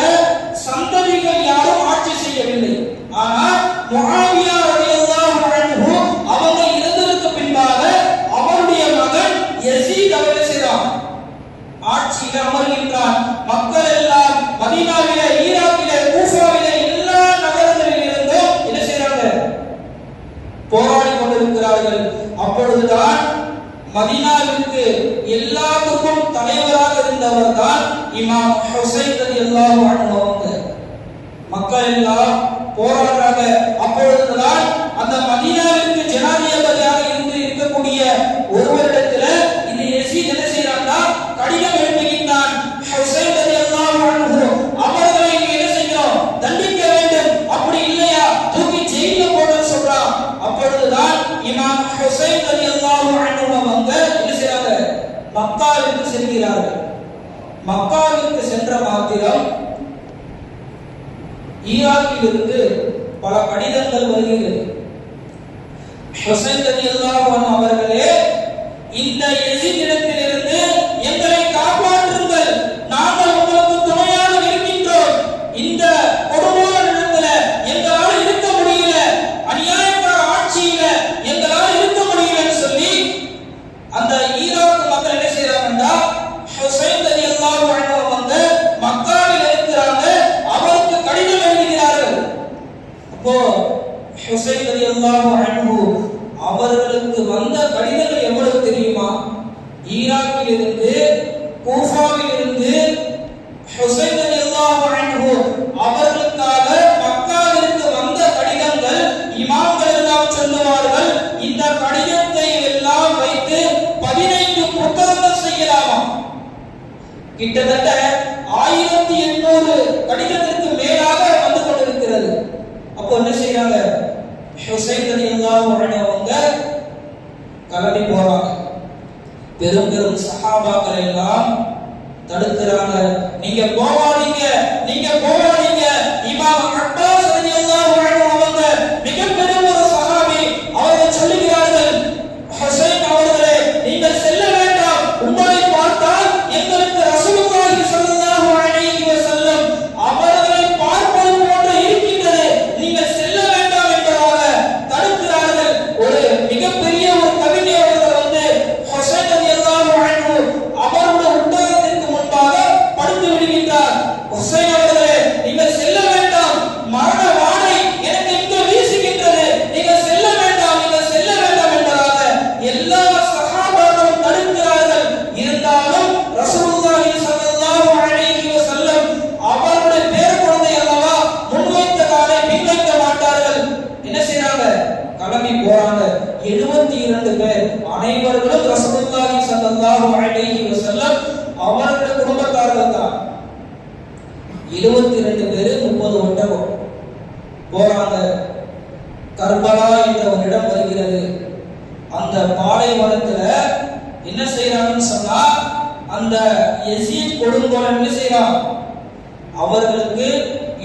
சந்ததிகள் யாரும் ஆட்சி செய்யவில்லை. ஆனால் முஆவியா ரலியல்லாஹு அன்ஹு அவங்க இறந்ததற்கு பின்பாக அவருடைய மகன் யஸீத் அவர்கள் செய்தார், ஆட்சியில் அமர்கின்றான். மக்கள் எல்லாம் மதீனாவிலே, ஈராக்கிலே, கூஃபாவிலே எல்லா நகரங்களில் இருந்தும் என்ன செய்றாங்க, போராடி கொண்டிருக்கிறார்கள். அப்பொழுதுதான் மதீனாவிற்கு எல்லாத்துக்கும் தலைவராக இருந்தவர் தான் இமாம் ஹுசைன் ரலியல்லாஹு அன்ஹு அவங்க. மக்கள் எல்லாம் போராடுறாங்க. அப்பொழுதுதான் அந்த மதீனாவிற்கு ஜனாதிபதியாக இருந்து இருக்கக்கூடிய ஒருவரிடத்துல இந்த யஸீத் என்ன செய்யறான்னா கடிதம் எழுதுகின்றான். ஹுசைன் ரலியல்லாஹு அன்ஹு அவர்களை என்ன செய்கிறோம், தண்டிக்க வேண்டும், அப்படி இல்லையா தூக்கி ஜெயில போடணும்னு சொல்றான். அப்பொழுதுதான் இமாம் ஹுசைன் ரலியல்லாஹு அன்ஹு அவங்க என்ன செய்றாங்க, மக்காவிற்கு செல்கிறார்கள். மக்காவிற்கு சென்ற மாத்திரம் ஈராக்கிலிருந்து பல கடிதங்கள் வருகிறது. ஹுசைன் ரலியல்லாஹு அன்ஹு அவர்களே, இந்த யஸீதிடத்திலிருந்து எங்களை காப்பாற்றுங்கள், நாங்கள் உங்களுக்கு துணையாக இருக்கின்றோம், இந்த கொடுமையான இடத்துல எங்களால் இருக்க முடியல, அநியாயக்கார ஆட்சியில எங்களால் இருக்க முடியலன்னு சொல்லி அந்த ஈராக் மக்கள் என்ன செய்யறாங்கன்னா ஹுசைன் ரலியல்லாஹு அன்ஹு வந்து மக்காவில் இருக்கிறாங்க, அவருக்கு கடிதம் எழுதுகிறார்கள். அப்போ ஹுசைன் ரலியல்லாஹு அன்ஹு அவர்களுக்கு வந்த கடிதங்கள் எவ்வளவு தெரியுமா? ஈராக்கில் இருந்து கூஃபாவில் இருந்து ஹுசைன் ரலியல்லாஹு அன்ஹு அவர்களுக்காக மக்காவிற்கு வந்த கடிதங்கள் இமாம்கள் எல்லாம் சொல்லுவார்கள், இந்த கடிதத்தை எல்லாம் வைத்து 15 புத்தகங்கள் செய்யலாமா. கிட்டத்தட்ட 1800 கடிதத்திற்கு மேலாக வந்து கொண்டிருக்கிறது. அப்போ என்ன செய்யறாங்க, ஹுசைன் ரலியல்லாஹு அன்ஹு அவங்க கிளம்பி போறாங்க. பெரும் பெரும் சஹாபாக்கள் எல்லாம் தடுக்கிறாங்க. நீங்க போவாதீங்க, நீங்க போவாதீங்க. இமாம் அப்பாஸ் ரலியல்லாஹு அன்ஹு அவங்க மிகப்பெரிய ஒரு சஹாபி, அவர்கள் சொல்லுகிறார்கள், ஹுசைன் அவர்களே நீங்கள் செல்ல வேண்டாம், உங்களை பார்த்தால் எங்களுக்கு ரசூலுல்லாஹி ஸல்லல்லாஹு அலைஹி வஸல்லம் அவர்களை பார்ப்பது போன்று இருக்கின்றது, நீங்கள் செல்ல வேண்டாம் என்பதாக தடுக்கிறார்கள். ஒரு மிகப்பெரிய ஒரு கவிஞர் அவர்கள் வந்து ஹுசைன் ரலியல்லாஹு அன்ஹு அவருடைய உத்தரத்திற்கு முன்பாக படுத்து விடுகின்றார். ஹுசைன் அவர்களே நீங்கள் செல்ல வேண்டாம், மரண வாடை எனக்கு இங்கு வீசுகின்றது, நீங்கள் செல்ல வேண்டாம், நீங்கள் செல்ல வேண்டாம் என்பதாக எல்லா சஹாபாக்களும் தடுக்கிறார்கள். இருந்தாலும் ரசூலுல்லாஹி ஸல்லல்லாஹு அலைஹி வஸல்லம் அவருடைய பேர குழந்தை அல்லவா, முன்வைத்த காலை பின்வைக்க மாட்டார்கள். என்ன செய்றாங்க, கிளம்பி போறாங்க. 72 பேர், அனைவர்களும் ரசூலுல்லாஹி ஸல்லல்லாஹு அலைஹி வஸல்லம் அவருடைய குடும்பத்தார்கள் தான். 72 பேர் 30 ஒட்டகம் போறாங்க. கர்பலா என்ற ஒரு இடம் வருகிறது. அந்த பாலைவனத்துல என்ன செய்யறாங்கன்னு சொன்னா, அந்த யஸீத் கொடுங்கோலன் என்ன செய்யறான், அவர்களுக்கு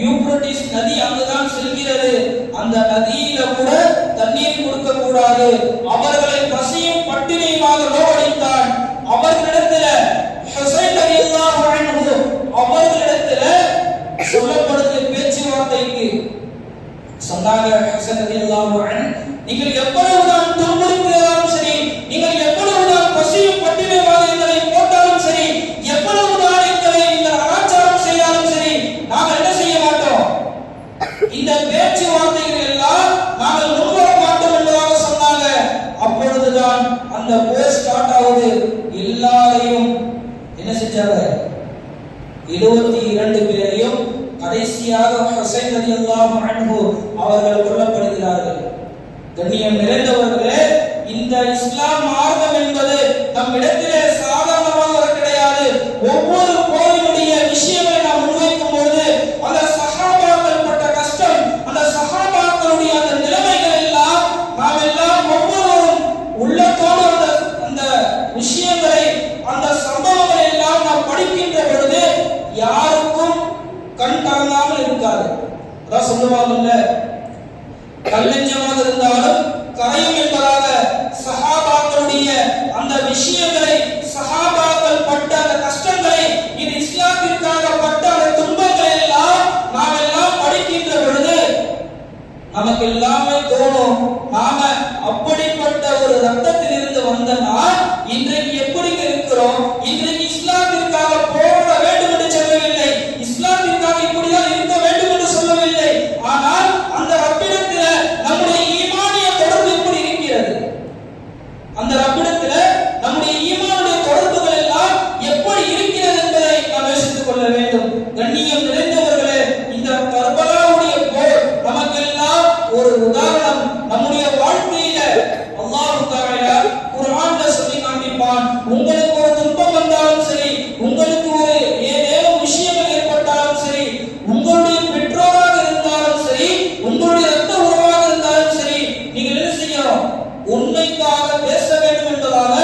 யூப்ரட்டிஸ் நதி அங்குதான் செல்கிறது, அந்த நதியில கூட தண்ணீர் கொடுக்க கூடாது, அவர்களை பசியும் பட்டினியுமாக நோவடித்தான். அவர்களிடத்துல ஹுசைன் ரலியல்லாஹு அன்ஹு அவர்களிடத்துல சொல்லப்படுது பேச்சுவார்த்தைக்கு சொன்னாங்க. ஹுசைன் ரலியல்லாஹு அன்ஹு, நீங்கள் எவ்வளவுதான் துன்புறுத்தினாலும் சரி, நீங்கள் எவ்வளவுதான் பசியும் பட்டினியுமாக எங்களை போட்டாலும் சரி, எவ்வளவுதான் எங்களை நீங்கள் அனாச்சாரம் செய்தாலும் சரி, நாங்கள் என்ன செய்ய மாட்டோம், இந்த பேச்சுவார்த்தைகள் எல்லாம் நாங்கள் முன்வர மாட்டோம் என்பதாக சொன்னாங்க. அப்பொழுதுதான் அந்த போர் ஸ்டார்ட் ஆகுது. எல்லாரையும் என்ன செஞ்சாங்க, 72 பேரையும் கடைசியாக ஹுசைன் ரலியல்லாஹு அன்ஹு அவர்கள் கொல்லப்படுகிறார்கள். கண்ணியம் நிறைந்தவர்களே, இந்த இஸ்லாம் மார்க்கம் என்பது நம்மிடத்திலே சாதாரணமாக கிடையாது. ஒவ்வொரு போரினுடைய விஷயங்களை நாம் முன்வைக்கும் பொழுது அந்த சஹாபாக்கள் பட்ட கஷ்டம், அந்த சஹாபாக்களுடைய அந்த நிலைமைகள் எல்லாம் நாம் எல்லாம் ஒவ்வொருவரும் உள்ளத்தோடு அந்த விஷயங்களை, அந்த சம்பவங்களை எல்லாம் நாம் படிக்கின்ற பொழுது யாருக்கும் கண் கலங்காமல் இருக்காது. அதான் சொல்லுவாங்கல்ல, கல்லஞ்சமாக இருந்தாலும் கரையும் என்பதாக சஹாபாக்களுடைய அந்த விஷயங்களை, சஹாபாக்கள் பட்ட அந்த கஷ்டங்களை, இது இஸ்லாத்திற்காக பட்ட அந்த துன்பங்களை எல்லாம் நாம் எல்லாம் படிக்கின்ற பொழுது நமக்கு எல்லாமே தோணும், நாம அப்படிப்பட்ட ஒரு ரத்தத்தில் இருந்து வந்த நான் இன்றைக்கு எப்படி இருக்கிறோம், இன்றைக்கு இஸ்லாத்திற்காக போராட வேண்டும் என்று சொல்லவில்லை, இஸ்லாத்திற்காக இப்படிதான் இருக்க வேண்டும் என்று சொல்லவில்லை. ஆனால் அந்த ரப்பிடத்தில் நம்முடைய ஈமானிய தொடர்பு எப்படி இருக்கிறது, நம்மிடத்துல நம்முடைய ஈமானுடைய தொடர்புகள் எல்லாம் எப்படி இருக்கிறது என்பதை நாம் யோசித்துக் கொள்ள வேண்டும். கண்ணியம் நிறைந்தவர்களே, இந்த கர்பலாவுடைய போர் நமக்கெல்லாம் ஒரு உதாரணம். நம்முடைய வாழ்க்கையில அல்லாஹ் தஆலா குர்ஆன்ல சொல்லி காண்பிப்பான். உங்களுக்கு ஒரு துன்பம் வந்தாலும் சரி, உங்களுக்கு ஒரு ஏதேனும் விஷயங்கள் ஏற்பட்டாலும் சரி, உங்களுடைய பெற்றோராக இருந்தாலும் சரி, உங்களுடைய ரத்த உறவாக இருந்தாலும் சரி, நீங்கள் என்ன செய்யணும்? உண்மைக்காக பேச வேண்டும் என்பதாக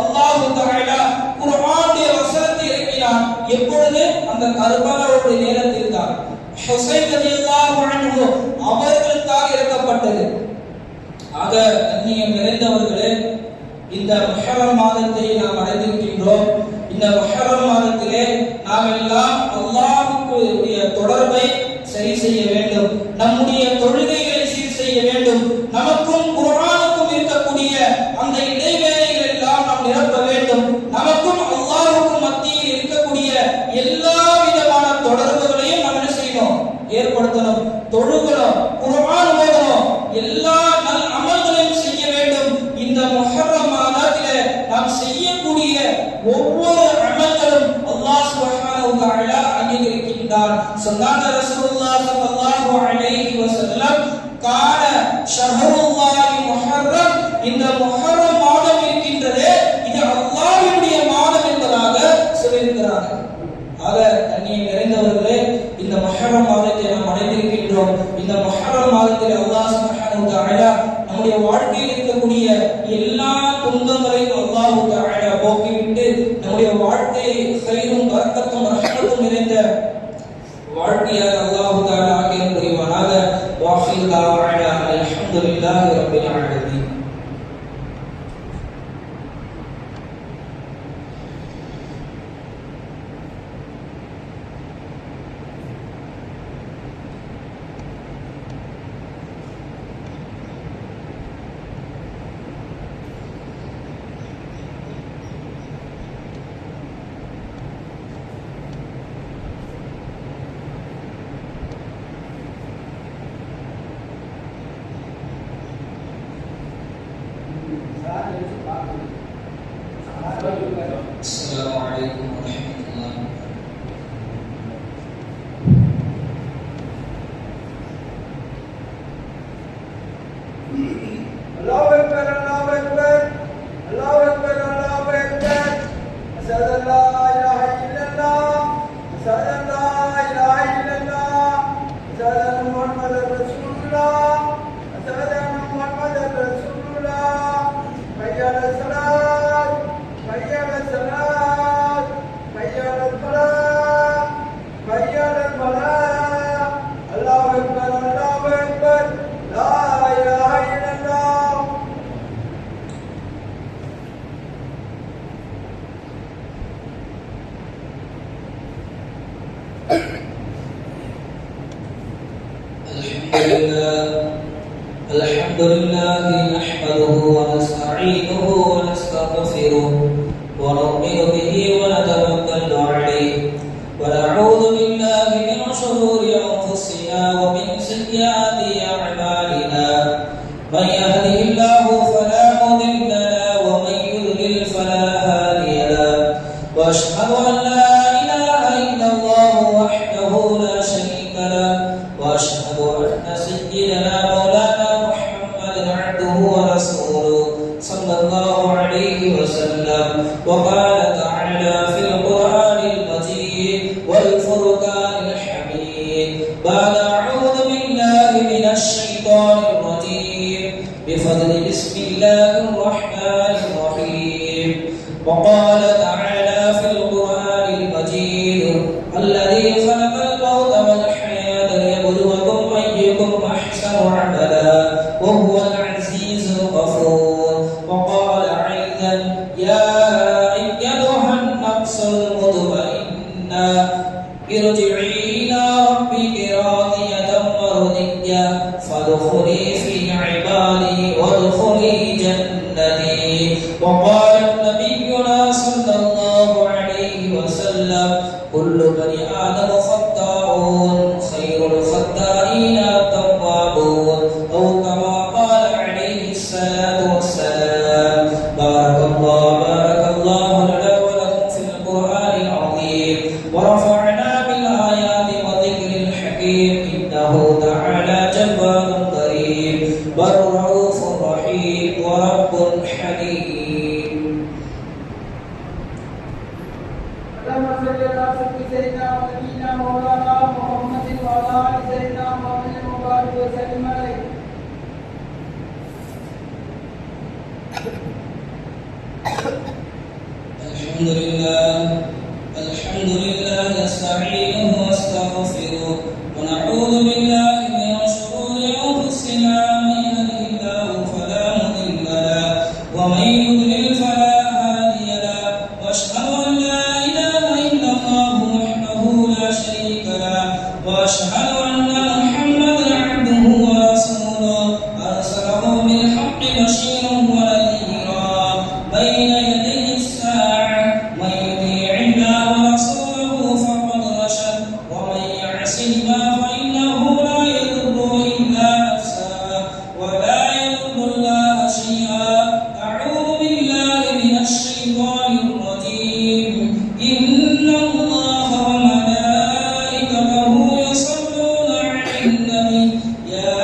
அல்லாஹ் தஆலா குர்ஆனுடைய வசனத்தை இறக்கினான். எப்பொழுது? அந்த கர்பலாவுடைய நேரத்தில் தான். ஹுசைன் ரலியல்லாஹு அன்ஹு அவர்களுக்காக இறக்கப்பட்டது. ஆக கண்ணியம் நிறைந்தவர்களே, இந்த முஹர்ரம் மாதத்தை நாம் அடைந்திருக்கின்றோம். இந்த முஹர்ரம் மாதத்திலே நாம் எல்லாம் அல்லாஹ்வுடைய தொடர்பை சரி செய்ய வேண்டும். நம்முடைய தொழுகைகளை சீர் செய்ய வேண்டும். நமக்கும் குர்ஆனுக்கும் இருக்கக்கூடிய அந்த இடைவேளைகள் எல்லாம் நாம் நிரப்ப வேண்டும். நமக்கும் அல்லாஹ்வுக்கும் மத்தியில் இருக்கக்கூடிய எல்லா விதமான தொடர்புகளையும் நாம் என்ன செய்யணும்? ஏற்படுத்தணும். தொழுகணும், குர்ஆன் ஓதணும், எல்லா நல் அமல்களையும் செய்ய வேண்டும். இந்த முஹர்ரம் மாதத்திலே நாம் செய்யக்கூடிய ஒவ்வொரு அமல்களும் அல்லாஹ் சுப்ஹானஹு வ தஆலா அங்கீகரிக்கின்றார். சொன்னாங்க ரசூலுல்லாஹ் ஸல்லல்லாஹு அலைஹி வஸல்லம், கான ஷஹ்ருல்லாஹி முஹர்ரம், இந்த முஹர்ரம் மாதம் இருக்கின்றதே இது அல்லாஹ்வுடைய மாதம் என்பதாக சொல்லியிருக்கிறார்கள். ஆக கண்ணியம் நிறைந்தவர்களே, இந்த முஹர்ரம் மாதத்தை நாம் அடைந்திருக்கின்றோம். இந்த முஹர்ரம் மாதத்தில் அல்லாஹ் சுப்ஹானஹு வ தஆலா நம்முடைய வாழ்க்கையில் இருக்கக்கூடிய எல்லா துன்பங்களையும் அல்லாஹ் தஆலா போக்கிவிட்டு நம்முடைய வாழ்க்கையை கைரும் பரக்கத்தும் ரஹ்மத்தும் நிறைந்த வாழ்க்கையாக அல்லாஹ் தஆலா ஆக்கிய புரிவானாக. வாஹிர் தஅவானா அல்ஹம்துலில்லாஹி ரப்பில் ஆலமீன். السلام عليكم ورحمة الله وبركاته. الله أكبر الله أكبر الله أكبر الله أكبر. أشهد أن لا إله إلا الله أشهد أن لا إله إلا الله أشهد أن محمدا رسول الله أشهد أن محمدا رسول الله. حي على الصلاة حي على الصلاة حي على الفلاح حي على الفلاح. الله أكبر الله أكبر لا إله إلا الله. الحمد لله نحمده ونستعينه ونستغفره ونؤمن به ونتوكل عليه ونعوذ بالله من شرور أنفسنا ومن سيئات أعمالنا. من يهده الله فلا مضل له ومن يضلل فلا هادي له. وأشهد أن لا إله إلا الله وحده لا شريك له. وأشهد أن سيدنا مولانا محمد عبده ورسوله صلى الله عليه وسلم. وقال تعالى في القرآن المجيد والفرقان الحميد بعد أعوذ بالله من الشيطان الرجيم بفضل بسم الله الرحمن الرحيم. وقال تعالى في القرآن المجيد الذي خلق الموت والحياة ليبلوكم أيكم أحسن عملا وهو العزيز الغفور. وقال أيضا يا أيتها النفس المطمئنة ارجعي إلى ربك راضية مرضية فادخلي في عبادي وادخلي جنتي. وقال نبينا صلى الله عليه وسلم كل بني آدم خطاؤون خير الخطائين التوابون أو كما قال عليه الصلاة والسلام. بارك الحمد لله نستعينه واستغفره ونعوذ بالله من شرور أنفسنا من يهده الله فلا مضل له ومن يضلل فلا هادي له وأشهد أن لا إله إلا الله وحده لا شريك له وأشهد أن محمدا عبده ورسوله أرسله بالحق بشيرا ونذيرا بين يدي الساعة من يطيع الله ورسوله فقد رشد ومن يعص الله فإنه لا يضر إلا نفسه ولا يضر الله شيئا. أعوذ بالله من الشيطان الرجيم. إن الله وملائكته يصلون على النبي يا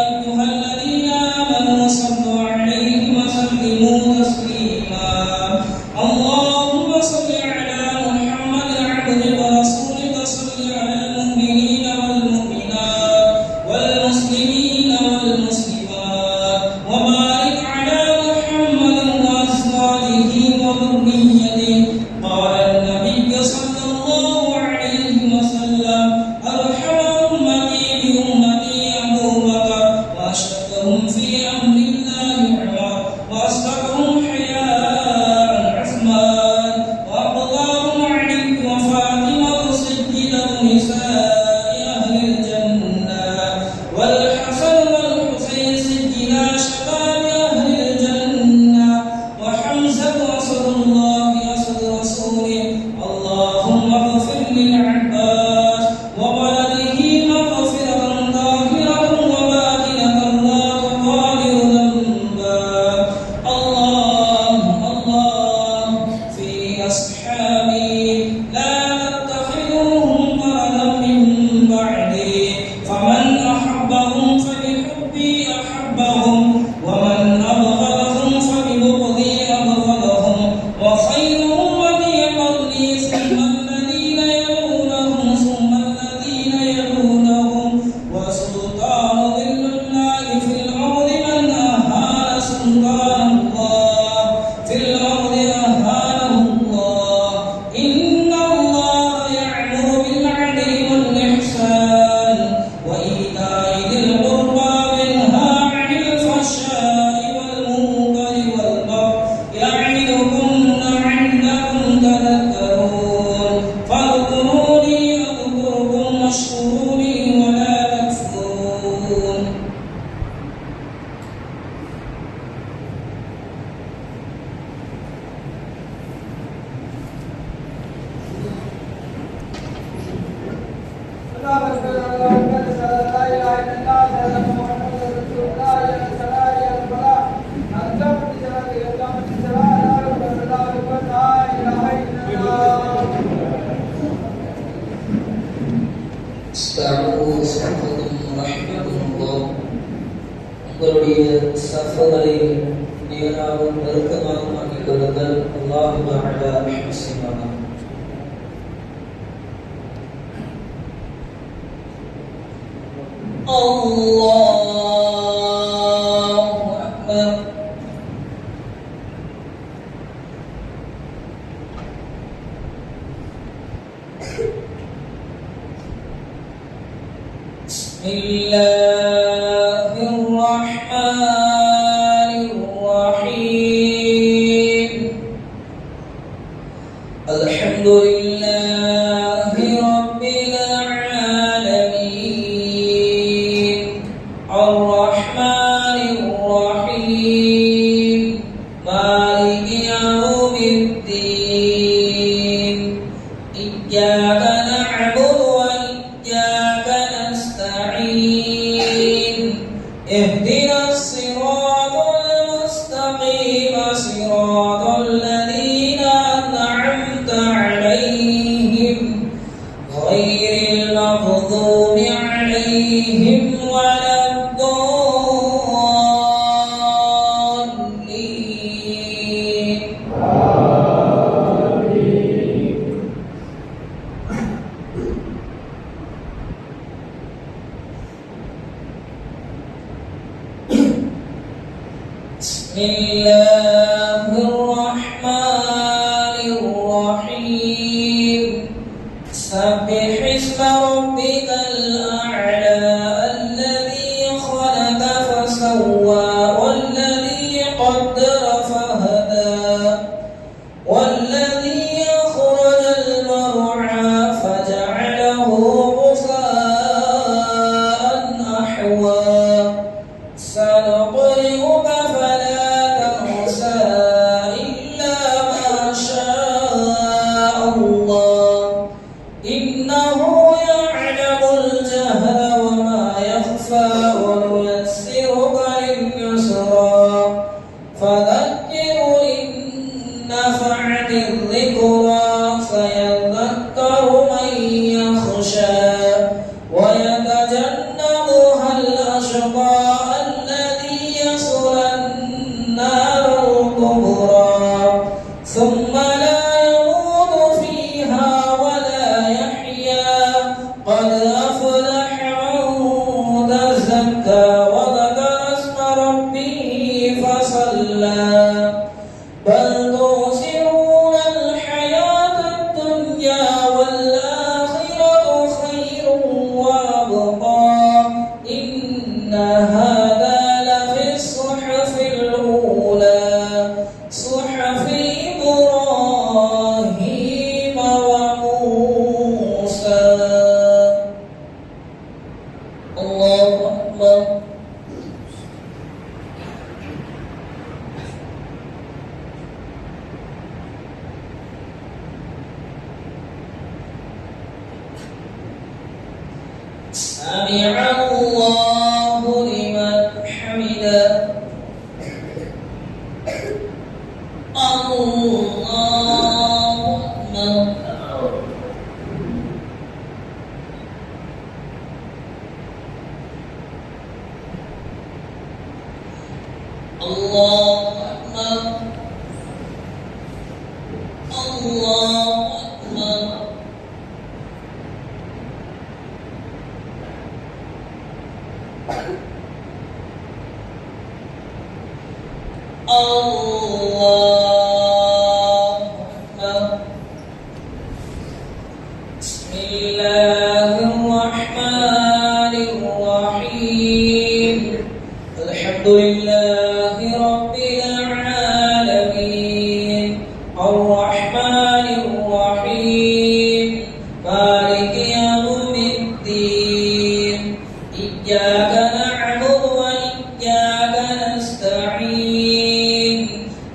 أيها الذين آمنوا صلوا عليه وسلموا تسليما. اللهم صل على محمد عبدك ورسولك صل على المؤمنين والمؤمنات والمسلمين والمسلمات وبارك على محمد وأزواجه وذريته. قال النبي صلى الله عليه وسلم أرحم أمتي بأمتي أبو بكر وأشدهم في أمر الله عمر وأصدقهم حياء عثمان وأقضاهم علي وفاطمة سيدة نساء أهل الجنة والحسن والحسين سيدنا شباب أهل الجنة وحمزة أسد الله أسد رسوله. اللهم اغفر للعباس وولده مغفرة ظاهرة وباطنة لا تغادر ذنبا. الله في أصحابي لا تتخذوهم قرنا من بعدي فمن أحبهم فبحبي أحبهم ومن أبغضهم فببغضي أبغضهم وخير أمتي قرني ثم الذين يلونهم ثم الذين يلونهم وسلطان ظل الله في الأرض من أهان سلطان الله في الأرض أهانه الله. إن الله يأمر بالعدل والإحسان وإيتاء ذي القربى وينهى عن الفحشاء والمنكر والبغي يعظكم لعلكم تذكرون. فاذكروني أذكركم واشكروا لي ولا تكفرون. உங்களுடைய சஃபரை நேராகவும் நெருக்கமாகவும் ஆக்கிக் கொள்ளுங்கள். அல்லாஹு தஆலா முஸ்லிமான அல்லாஹு அக்பர். பிஸ்மில்லாஹிர் ரஹ்மானிர் ரஹீம். அல்ஹம்துலில்லாஹி ரப்பில் ஆலமீன். அர்-ரஹ்மானிர் ரஹீம். மாலிகி யௌமிddin. இய்யாக நஅபுது வ இய்யாக நஸ்தஈன். اهدنا الصراط المستقيم صراط الذين أنعمت عليهم غير المغضوب عليهم ولا الضالين. بسم الله الرحمن نفعت الذكرى سيذكر من يخشى ويتجنبها الأشقى الذي يصلى النار الكبرى ثم لا يموت فيها ولا يحيا قد أفلح من تزكى وذكر اسم ربه فصلى بل تؤثرون الحياة الدنيا والآخرة خير وأبقى إن هذا لفي الصحف الأولى صحف إبراهيم وموسى. الله أكبر. سمع الله لمن حمده. الله أكبر. الله أكبر. الله أكبر. الله أكبر. بسم الله الرحمن الرحيم الحمد لله رب العالمين الرحمن الرحيم مالك يوم الدين إياك نعبد وإياك نستعين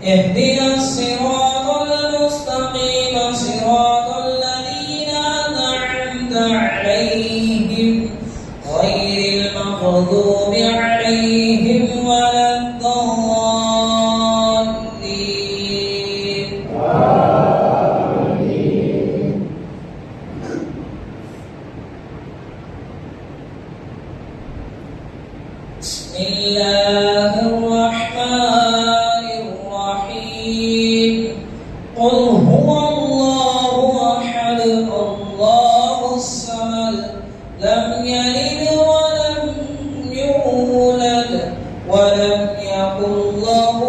اهدنا الصراط المستقيم صراط الذين أنعمت عليهم غير المغضوب عليهم ولا الضالين. بسم الله الرحمن الرحيم قل هو الله أحد الله الصمد لم يلد ولم يولد ولم يكن له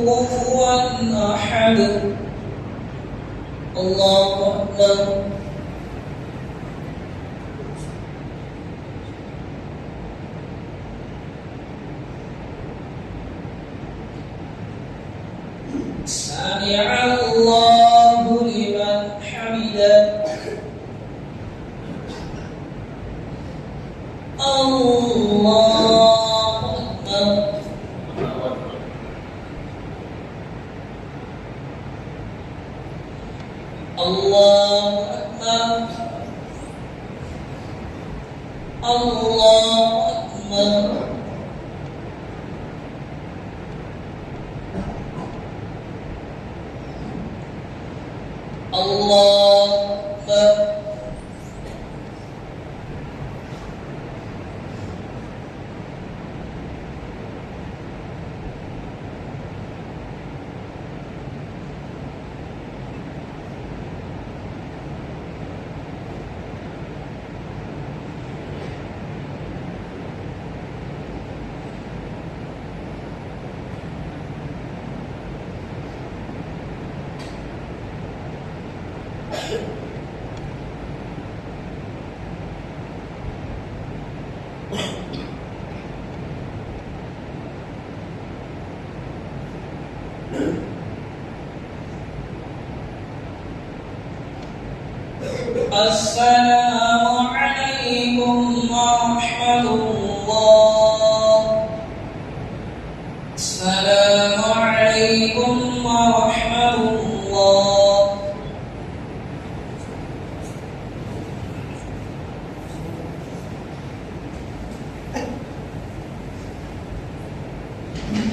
كفوا أحد. الله أكبر. سمع الله لمن حمده. الله أكبر. الله أكبر. الله أكبر. الله أكبر. السلام عليكم ورحمة الله. السلام عليكم ورحمة الله.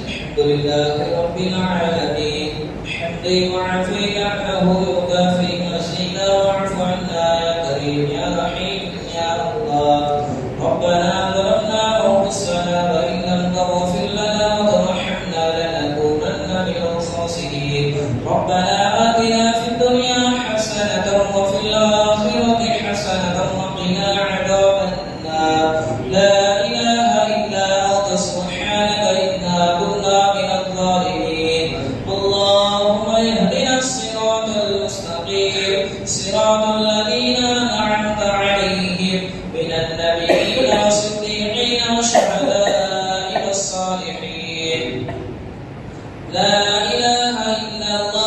الحمد لله رب العالمين. وعافيك عنه يكافئ مسجدا واعف عنا يا كريم يا رحيم يا الله. ربنا ظلمنا أنفسنا وإن لم تغفر لنا وترحمنا لنكونن من الخاسرين. ربنا آتنا في الدنيا حسنة وفي الآخرة حسنة وقنا عذاب النار. لا إله إلا أنت سبحانك إنا كنا من الظالمين. اللهم اهدنا الصراط المستقيم صراط الذين أنعمت عليهم من النبيين والصديقين والشهداء والصالحين. لا إله إلا الله